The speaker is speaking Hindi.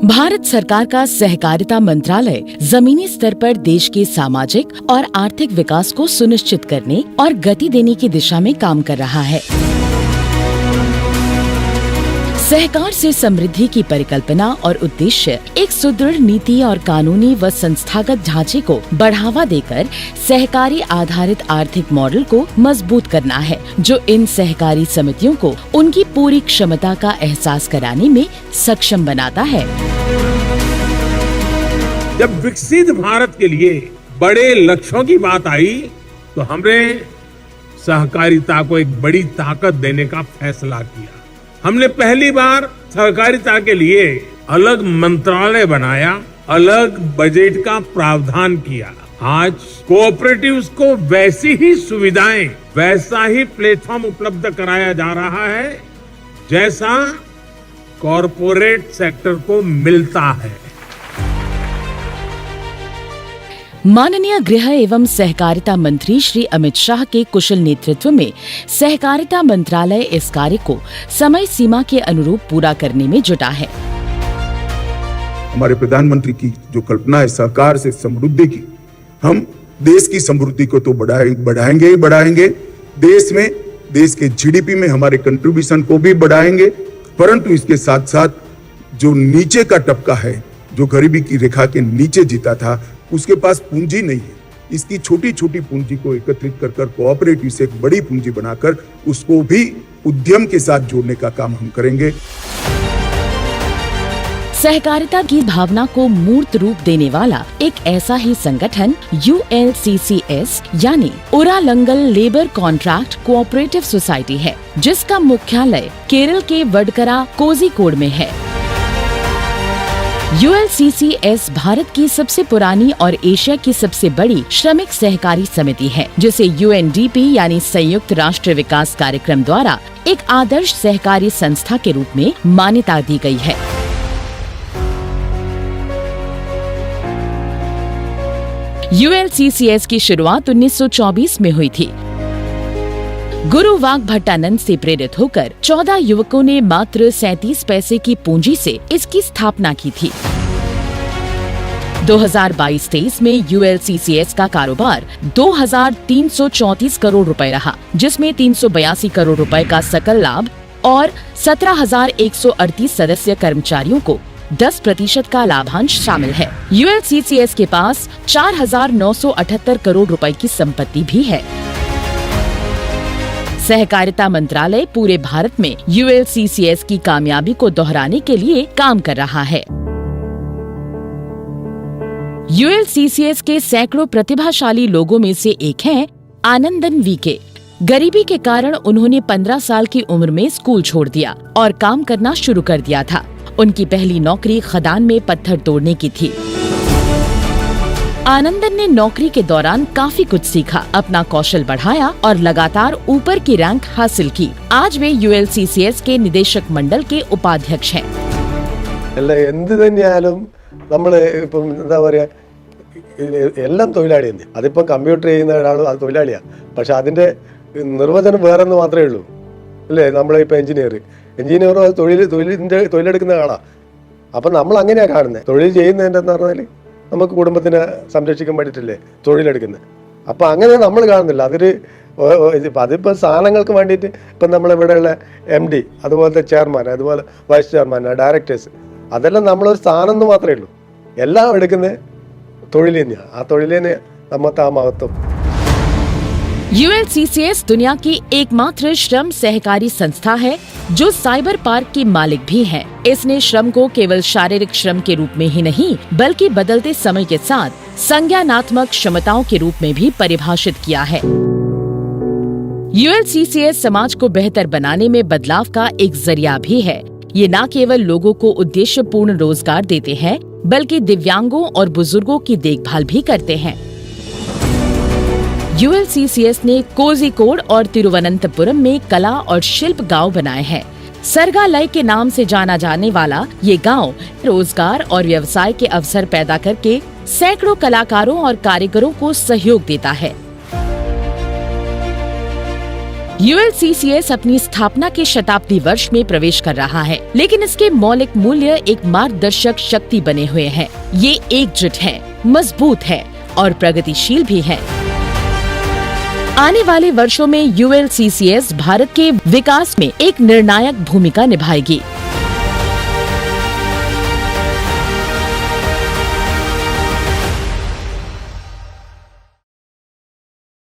भारत सरकार का सहकारिता मंत्रालय जमीनी स्तर पर देश के सामाजिक और आर्थिक विकास को सुनिश्चित करने और गति देने की दिशा में काम कर रहा है। सहकार से समृद्धि की परिकल्पना और उद्देश्य एक सुदृढ़ नीति और कानूनी व संस्थागत ढांचे को बढ़ावा देकर सहकारी आधारित आर्थिक मॉडल को मजबूत करना है, जो इन सहकारी समितियों को उनकी पूरी क्षमता का एहसास कराने में सक्षम बनाता है। जब विकसित भारत के लिए बड़े लक्ष्यों की बात आई तो हमने सहकारिता को एक बड़ी ताकत देने का फैसला किया। हमने पहली बार सहकारिता के लिए अलग मंत्रालय बनाया, अलग बजट का प्रावधान किया। आज कोऑपरेटिव्स को वैसी ही सुविधाएं, वैसा ही प्लेटफॉर्म उपलब्ध कराया जा रहा है जैसा कॉरपोरेट सेक्टर को मिलता है। माननीय गृह एवं सहकारिता मंत्री श्री अमित शाह के कुशल नेतृत्व में सहकारिता मंत्रालय इस कार्य को समय सीमा के अनुरूप पूरा करने में जुटा है। हमारे प्रधानमंत्री की जो कल्पना है सहकार से समृद्धि की, हम देश की समृद्धि को तो बढ़ाएंगे ही बढ़ाएंगे, देश के जीडीपी में हमारे कंट्रीब्यूशन को भी बढ़ाएंगे, परंतु इसके साथ साथ जो नीचे का तबका है, जो गरीबी की रेखा के नीचे जीता था, उसके पास पूंजी नहीं है। इसकी छोटी छोटी पूंजी को एकत्रित कर कोऑपरेटिव से एक बड़ी पूंजी बनाकर उसको भी उद्यम के साथ जोड़ने का काम हम करेंगे। सहकारिता की भावना को मूर्त रूप देने वाला एक ऐसा ही संगठन ULCCS यानी उरालंगल लेबर कॉन्ट्रैक्ट कोऑपरेटिव सोसाइटी है, जिसका मुख्यालय केरल के वडकरा कोझिकोड में है। ULCCS भारत की सबसे पुरानी और एशिया की सबसे बड़ी श्रमिक सहकारी समिति है, जिसे UNDP यानी संयुक्त राष्ट्र विकास कार्यक्रम द्वारा एक आदर्श सहकारी संस्था के रूप में मान्यता दी गई है। ULCCS की शुरुआत 1924 में हुई थी। गुरु वाग भट्टानंद से प्रेरित होकर 14 युवकों ने मात्र 37 पैसे की पूंजी से इसकी स्थापना की थी। 2022-23 में ULCCS का कारोबार 2,334 करोड़ रुपए रहा, जिसमें 382 करोड़ रुपए का सकल लाभ और 17,138 सदस्य कर्मचारियों को 10% का लाभांश शामिल है। ULCCS के पास 4,978 करोड़ रुपए की संपत्ति भी है। सहकारिता मंत्रालय पूरे भारत में ULCCS की कामयाबी को दोहराने के लिए काम कर रहा है। ULCCS के सैकड़ों प्रतिभाशाली लोगों में से एक हैं आनंदन वीके। गरीबी के कारण उन्होंने 15 साल की उम्र में स्कूल छोड़ दिया और काम करना शुरू कर दिया था। उनकी पहली नौकरी खदान में पत्थर तोड़ने की थी। आनंदन ने नौकरी के दौरान काफी कुछ सीखा, अपना कौशल बढ़ाया और लगातार ऊपर की रैंक हासिल की। आज वे ULCCS के निदेशक मंडल के उपाध्यक्ष हैं। എല്ലാം തൊഴിലാളിയാണ്. അതിപ്പോൾ കമ്പ്യൂട്ടർ ചെയ്യുന്ന ഒരാളും അത് തൊഴിലാളിയാണ്. പക്ഷെ അതിന്റെ നിർവചനം വേറെന്ന് മാത്രമേ ഉള്ളൂ, അല്ലേ? നമ്മളിപ്പോൾ എഞ്ചിനീയർ തൊഴിലെടുക്കുന്ന ആളാണ്. അപ്പം നമ്മൾ അങ്ങനെയാണ് കാണുന്നത്. തൊഴിൽ ചെയ്യുന്നതിൻ്റെ എന്ന് പറഞ്ഞാൽ നമുക്ക് കുടുംബത്തിനെ സംരക്ഷിക്കാൻ വേണ്ടിയിട്ടല്ലേ തൊഴിലെടുക്കുന്നത്. അപ്പം അങ്ങനെ നമ്മൾ കാണുന്നില്ല. അതിപ്പോൾ സാധനങ്ങൾക്ക് വേണ്ടിയിട്ട് ഇപ്പം നമ്മളിവിടെയുള്ള MD, അതുപോലത്തെ ചെയർമാൻ, അതുപോലെ വൈസ് ചെയർമാൻ, ഡയറക്ടേഴ്സ്, അതെല്ലാം നമ്മളൊരു സ്ഥാനം എന്ന് മാത്രമേ ഉള്ളൂ. എല്ലാം എടുക്കുന്നത് തൊഴിൽ തന്നെയാണ്. ആ തൊഴിൽ തന്നെ നമ്മത്തെ ആ മഹത്വം। ULCCS दुनिया की एकमात्र श्रम सहकारी संस्था है जो साइबर पार्क की मालिक भी है। इसने श्रम को केवल शारीरिक श्रम के रूप में ही नहीं, बल्कि बदलते समय के साथ संज्ञानात्मक क्षमताओं के रूप में भी परिभाषित किया है। ULCCS समाज को बेहतर बनाने में बदलाव का एक जरिया भी है। ये न केवल लोगों को उद्देश्यपूर्ण रोजगार देते हैं, बल्कि दिव्यांगों और बुजुर्गों की देखभाल भी करते हैं। ULCCS ने कोझिकोड और तिरुवनंतपुरम में कला और शिल्प गांव बनाए हैं। सरगालय के नाम से जाना जाने वाला ये गांव रोजगार और व्यवसाय के अवसर पैदा करके सैकड़ों कलाकारों और कारीगरों को सहयोग देता है। ULCCS अपनी स्थापना के शताब्दी वर्ष में प्रवेश कर रहा है, लेकिन इसके मौलिक मूल्य एक मार्गदर्शक शक्ति बने हुए हैं। ये एकजुट है, मजबूत है और प्रगतिशील भी है। आने वाले वर्षों में ULCCS भारत के विकास में एक निर्णायक भूमिका निभाएगी।